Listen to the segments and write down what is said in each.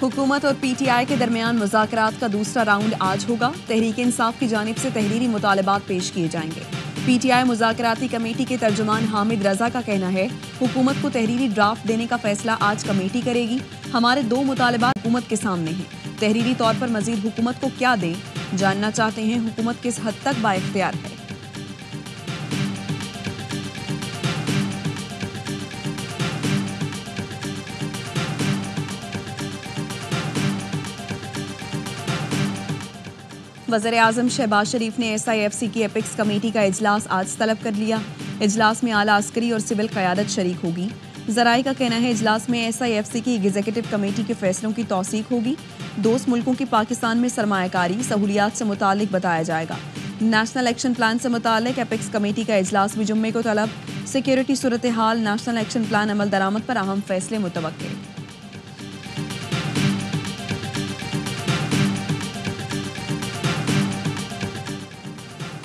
हुकूमत और PTI के दरमियान मुज़ाकरात का दूसरा राउंड आज होगा। तहरीक इंसाफ की जानिब से तहरीरी मुतालबात पेश किए जाएंगे। PTI मुज़ाकराती कमेटी के तर्जुमान हामिद रजा का कहना है, हुकूमत को तहरीरी ड्राफ्ट देने का फैसला आज कमेटी करेगी। हमारे 2 मुतालबात हुकूमत के सामने हैं। तहरीरी तौर पर मजीद हुकूमत को क्या दें, जानना चाहते हैं हुकूमत किस हद तक बाइख्तियार है। वज़ीर-ए-आज़म शहबाज शरीफ ने SIFC की एपिक्स कमेटी का इजलास आज तलब कर लिया। इजलास में आला अस्करी और सिविल क़यादत शरीक होगी। ज़राए का कहना है, इजलास में SIFC की एग्जीक्यूटिव कमेटी के फैसलों की तौसीक होगी। दोस्त मुल्कों की पाकिस्तान में सरमायाकारी सहूलियात से मुतालिक बताया जाएगा। नेशनल एक्शन प्लान से मुतालिक एपिक्स कमेटी का इजलास भी जुम्मे को तलब। सिक्योरिटी सूरत हाल, नेशनल एक्शन प्लान अमल दरामद पर अहम फैसले मुतवक्के।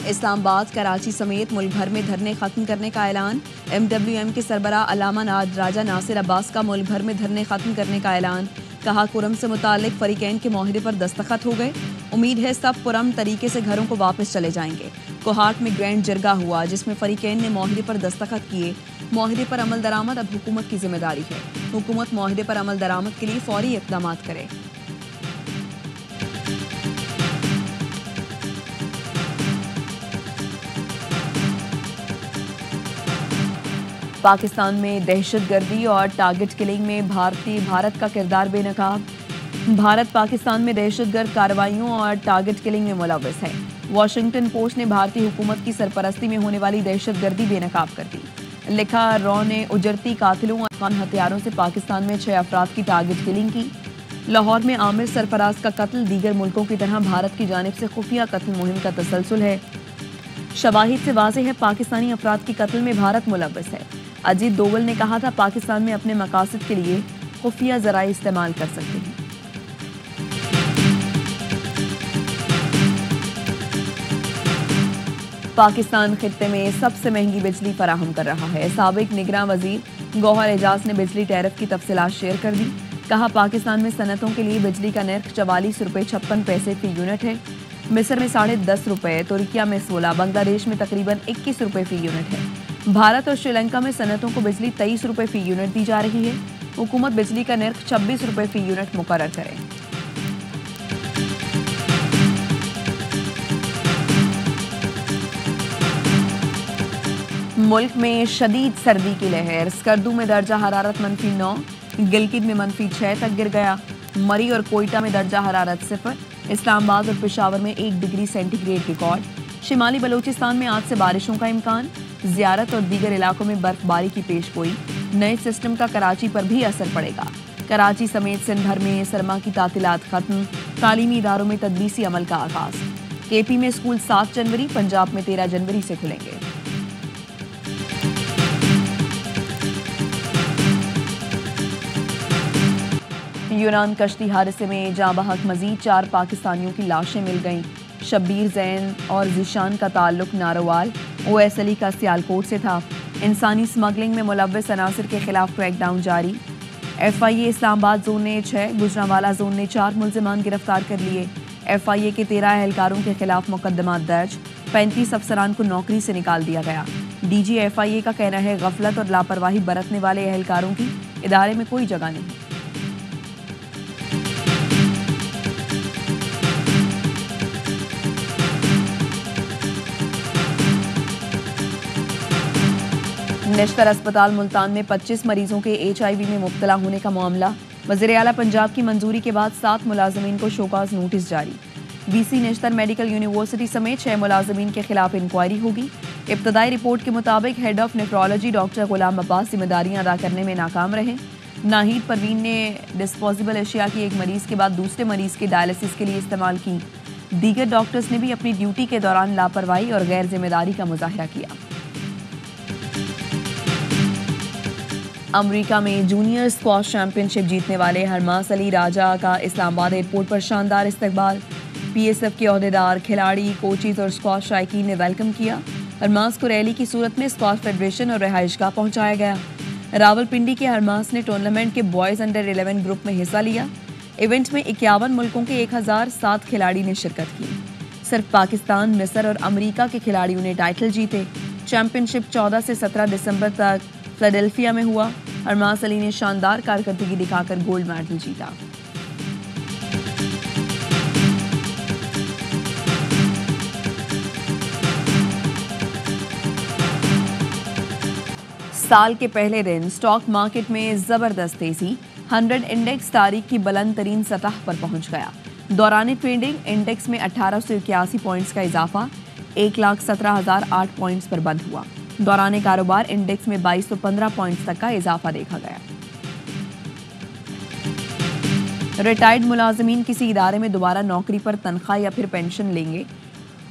इस्लामाबाद, कराची समेत मुल्क भर में धरने खत्म करने का ऐलान। MWM के सरबराह अल्लामा राजा नासिर अब्बास का मुल्क भर में धरने खत्म करने का ऐलान। कहा, कुरम से मुतालिक फरीकैन के माहिरे पर दस्तखत हो गए। उम्मीद है सब पुरअमन तरीके से घरों को वापस चले जाएंगे। कोहाट में ग्रैंड जरगा हुआ, जिसमें फरीकैन ने माहिरे पर दस्तखत किए। माहिरे पर अमल दरामद अब हुकूमत की जिम्मेदारी है। हुकूमत माहिरे पर अमल दरामद के लिए फौरी इक़दामात करे। पाकिस्तान में दहशतगर्दी और टारगेट किलिंग में भारत का किरदार बेनकाब। भारत पाकिस्तान में दहशतगर्द कार्रवाइयों और टारगेट किलिंग में मुलव्वस है। वाशिंगटन पोस्ट ने भारतीय हुकूमत की सरपरस्ती में होने वाली दहशतगर्दी बेनकाब कर दी। लिखा, रॉ ने उजरती कातिलों और अफगान हथियारों से पाकिस्तान में 6 अफराद की टारगेट किलिंग की। लाहौर में आमिर सरफराज का कत्ल दीगर मुल्कों की तरह भारत की जानिब से खुफिया कत्ल मुहिम का तसलसल है। शवाहिद से वाज़ेह है, पाकिस्तानी अफराद की कत्ल में भारत मुलव्वस है। अजीत डोवल ने कहा था, पाकिस्तान में अपने मकासद के लिए खुफिया ज़राए इस्तेमाल कर सकते हैं। पाकिस्तान खित्ते में सबसे महंगी बिजली फराहम कर रहा है। साबिक निगरान वजीर गौहर एजाज ने बिजली टैरिफ की तफसीलात शेयर कर दी। कहा, पाकिस्तान में सनतों के लिए बिजली का नर्ख 44 रुपये 56 पैसे फी यूनिट है। मिस्र में 10.5 रुपये, तुर्किया में 16, बांग्लादेश में तकरीबन 21 रुपये फी यूनिट है। भारत और श्रीलंका में सनतों को बिजली 23 रुपये फी यूनिट दी जा रही है। हुकूमत बिजली का नर्ख 26 रुपये फी यूनिट मुकर्रर करे। मुल्क में शदीद सर्दी की लहर। स्कर्दू में दर्जा हरारत -9, गिलगित में -6 तक गिर गया। मरी और कोयटा में दर्जा हरारत 0, इस्लामाबाद और पेशावर में 1 डिग्री सेंटीग्रेड रिकॉर्ड। शिमाली बलूचिस्तान में आज से बारिशों का इम्कान। ज़ियारत और दीगर इलाकों में बर्फबारी की पेशगोई। नए सिस्टम का कराची पर भी असर पड़ेगा। कराची समेत सिंध भर में सरमा की तातीलात खत्म। तालीमी इदारों में तदरीसी अमल का आगाज। KP में स्कूल 7 जनवरी, पंजाब में 13 जनवरी से खुलेंगे। यूनान कश्ती हादसे में जाँ बहक मजीद 4 पाकिस्तानियों की लाशें मिल गईं। शब्बीर जैन और ज़ीशान का ताल्लुक नारोवाल, OS अली का सियालकोट से था। इंसानी स्मगलिंग में मुलव्वस अनासिर के खिलाफ क्रैकडाउन जारी। FIA इस्लामाबाद जोन ने 6, गुजरांवाला जोन ने 4 मुल्ज़िमान गिरफ्तार कर लिए। FIA के 13 एहलकारों के खिलाफ मुकदमा दर्ज। 35 अफसरान को नौकरी से निकाल दिया गया। DG FIA का कहना है, गफलत और लापरवाही बरतने वाले एहलकारों की इदारे में कोई जगह नहीं। नेशनल अस्पताल मुल्तान में 25 मरीजों के HIV में मुब्तला होने का मामला। वज़ीर आला पंजाब की मंजूरी के बाद 7 मुलाजमीन को शोकाज नोटिस जारी। BC नेशनल मेडिकल यूनिवर्सिटी समेत 6 मुलाजमीन के खिलाफ इंक्वायरी होगी। इब्तदाई रिपोर्ट के मुताबिक हेड ऑफ नेफ्रोलॉजी डॉक्टर गुलाम अब्बास जिम्मेदारियां अदा करने में नाकाम रहे। नाहिद परवीन ने डिस्पोजेबल अशिया की एक मरीज के बाद दूसरे मरीज के डायलिसिस के लिए इस्तेमाल की। दीगर डॉक्टर्स ने भी अपनी ड्यूटी के दौरान लापरवाही और गैर जिम्मेदारी का मुजाहिरा किया। अमेरिका में जूनियर स्क्वाश चैंपियनशिप जीतने वाले हरमास अली राजा का इस्लामाबाद एयरपोर्ट पर शानदार इस्तकबाल। PSF के ओहदेदार, खिलाड़ी, कोचेज और स्क्वाश शायकीन ने वेलकम किया। हरमास को रैली की सूरत में स्क्वाश फेडरेशन और रिहाइशगाह पहुंचाया गया। रावलपिंडी के हरमास ने टूर्नामेंट के बॉयज़ अंडर 11 ग्रुप में हिस्सा लिया। ایونٹ میں 51 ملکوں کے 1007 کھلاڑی نے شرکت کی۔ صرف پاکستان، مصر اور امریکہ کے کھلاڑیوں نے ٹائٹل جیتے۔ چیمپئن شپ 14 سے 17 دسمبر تک فلاڈیلفیا میں ہوا۔ ارماس علی نے شاندار کارکردگی دکھا کر گولڈ میڈل جیتا۔ سال کے پہلے دن سٹاک مارکیٹ میں زبردست تیزی، 100 انڈیکس تاریخ کی بلند ترین سطح پر پہنچ گیا۔ دوران ٹریڈنگ انڈیکس میں 1881 پوائنٹس کا اضافہ 1,17,008 پوائنٹس پر بند ہوا۔ دوران کاروبار انڈیکس میں 2215 پوائنٹس تک کا اضافہ دیکھا گیا۔ ریٹائرڈ ملازمین کسی ادارے میں دوبارہ نوکری پر تنخواہ یا پھر پینشن لیں گے۔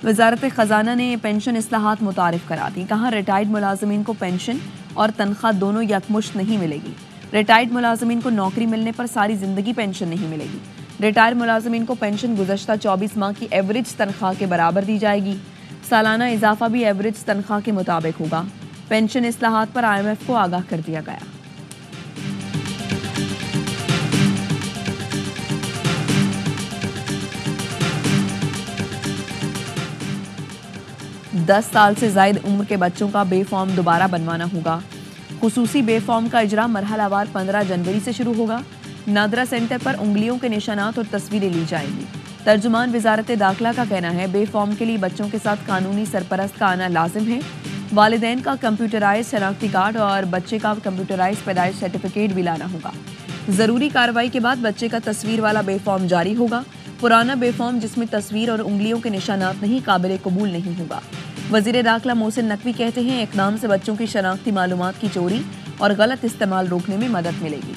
وزارت خزانہ نے پینشن اصلاحات متعارف کرا دی۔ کہا ریٹائرڈ ملازمین کو پینشن اور تنخواہ دونوں یکمشت نہیں ملے گی۔ ریٹائرڈ ملازمین کو نوکری ملنے پر ساری زندگی پینشن نہیں ملے گی۔ ریٹائر ملازمین کو پینشن گزشتہ 24 ماہ کی ایوریج تنخواہ کے برابر دی جائے گی۔ سالانہ اضافہ بھی ایوریج تنخواہ کے مطابق ہوگا۔ پینشن اصلاحات پر IMF کو آگاہ کر دیا گیا۔ دس سال سے زائد عمر کے بچوں کا بے فارم دوبارہ بنوانا ہوگا۔ خصوصی بے فارم کا اجرا مرحلہ وار 15 جنوری سے شروع ہوگا۔ نادرا سینٹر پر انگلیوں کے نشانات اور تصویریں لی جائیں گی۔ ترجمان وزارت داخلہ کا کہنا ہے بے فارم کے لیے بچوں کے ساتھ قانونی سرپرست کا آنا لازم ہے۔ والدین کا کمپیوٹرائز شناختی کارڈ اور بچے کا کمپیوٹرائز پیدائش سرٹیفکیٹ بھی لانا ہوگا۔ ضروری کارروائی کے بعد بچے کا تصویر والا بے فارم جاری ہوگا۔ پرانا بے فارم جس میں تصویر اور انگلیوں کے نشانات نہیں قابل قبول نہیں ہوگا۔ وزیر داخلہ محسن نقوی کہتے ہیں اقدام سے بچوں کی شناختی معلومات کی چوری اور غلط استعمال روکنے میں مدد ملے گی۔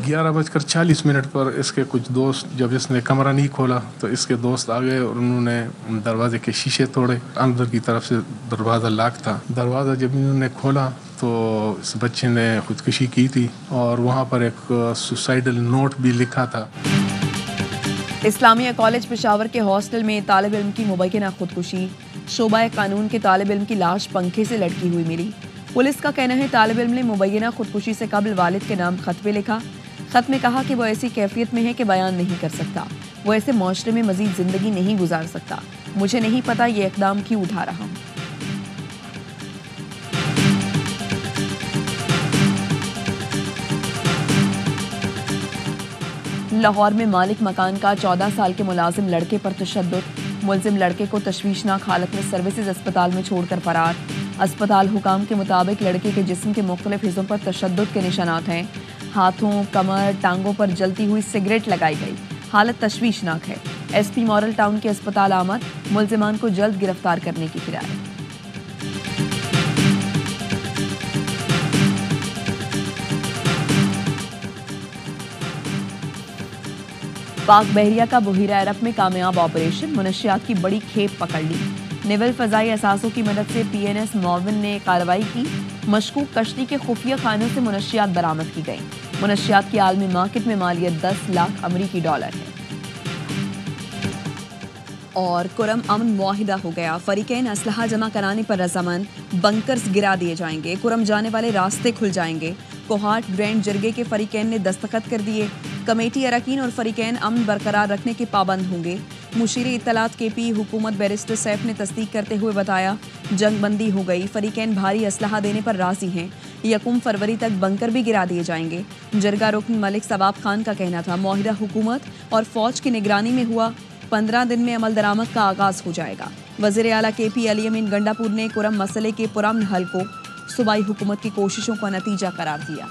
11:40 پر اس کے کچھ دوست، جب اس نے کمرہ نہیں کھولا تو اس کے دوست آ گئے اور انہوں نے دروازے کے شیشے توڑے۔ اندر کی طرف سے دروازہ لاک تھا۔ دروازہ جب انہوں نے کھولا تو اس بچے نے خودکشی کی تھی اور وہاں پر ایک سوسائڈل نوٹ بھی لکھا تھا۔ اسلامیہ کالج پشاور کے ہاسٹل میں طالب علم کی مبینہ خودکشی۔ شعبہ قانون کے طالب علم کی لاش پنکھے سے لٹکی ہوئی ملی۔ پولیس کا کہنا ہے طالب علم نے مبینہ خودکشی سے قبل والد کے نام خط پہ لکھا۔ خط میں کہا کہ وہ ایسی کیفیت میں ہے کہ بیان نہیں کر سکتا، وہ ایسے معاشرے میں مزید زندگی نہیں گزار سکتا، مجھے نہیں پتا یہ اقدام کیوں اٹھا رہا ہوں۔ لاہور میں مالک مکان کا 14 سال کے ملازم لڑکے پر تشدد۔ ملزم لڑکے کو تشویشناک حالت میں سروسز اسپتال میں چھوڑ کر فرار۔ اسپتال حکام کے مطابق لڑکے کے جسم کے مختلف حصوں پر تشدد کے نشانات ہیں۔ ہاتھوں، کمر، ٹانگوں پر جلتی ہوئی سگریٹ لگائی گئی۔ حالت تشویشناک ہے۔ SP ماڈل ٹاؤن کے اسپتال آمد، ملزمان کو جلد گرفتار کرنے کی ہدایت۔ پاک بحریہ کا بحیرہ عرب میں کامیاب آپریشن، منشیات کی بڑی کھیپ پکڑ لی۔ نیول فضائی اثاثوں کی مدد سے PNS معاون نے کارروائی کی۔ مشکوک کشتی کے خفیہ خانوں سے منشیات برآمد کی گئیں۔ منشیات کی عالمی مارکیٹ میں مالیت 10 لاکھ امریکی ڈالر ہے۔ اور کرم امن معاہدہ ہو گیا، فریقین اسلحہ جمع کرانے پر رضامند، بنکرز گرا دیے جائیں گے، کرم جانے والے راستے کھل جائیں گے۔ کوہاٹ گرینڈ جرگے کے فریقین نے دستخط کر دیے۔ کمیٹی اراکین اور فریقین امن برقرار رکھنے کے پابند ہوں گے۔ مشیر اطلاعات KP حکومت بیرسٹر سیف نے تصدیق کرتے ہوئے بتایا جنگ بندی ہو گئی، فریقین بھاری اسلحہ دینے پر راضی ہیں۔ 1 فروری تک بنکر بھی گرا دیے جائیں گے۔ جرگہ رکن ملک ثواب خان کا کہنا تھا معاہدہ حکومت اور فوج کی نگرانی میں ہوا، 15 دن میں عمل درآمد کا آغاز ہو جائے گا۔ وزیر اعلیٰ KP علی امین گنڈا پور نے کرم مسئلے کے پرامن حل کو صوبائی حکومت کی کوششوں کا نتیجہ قرار دیا۔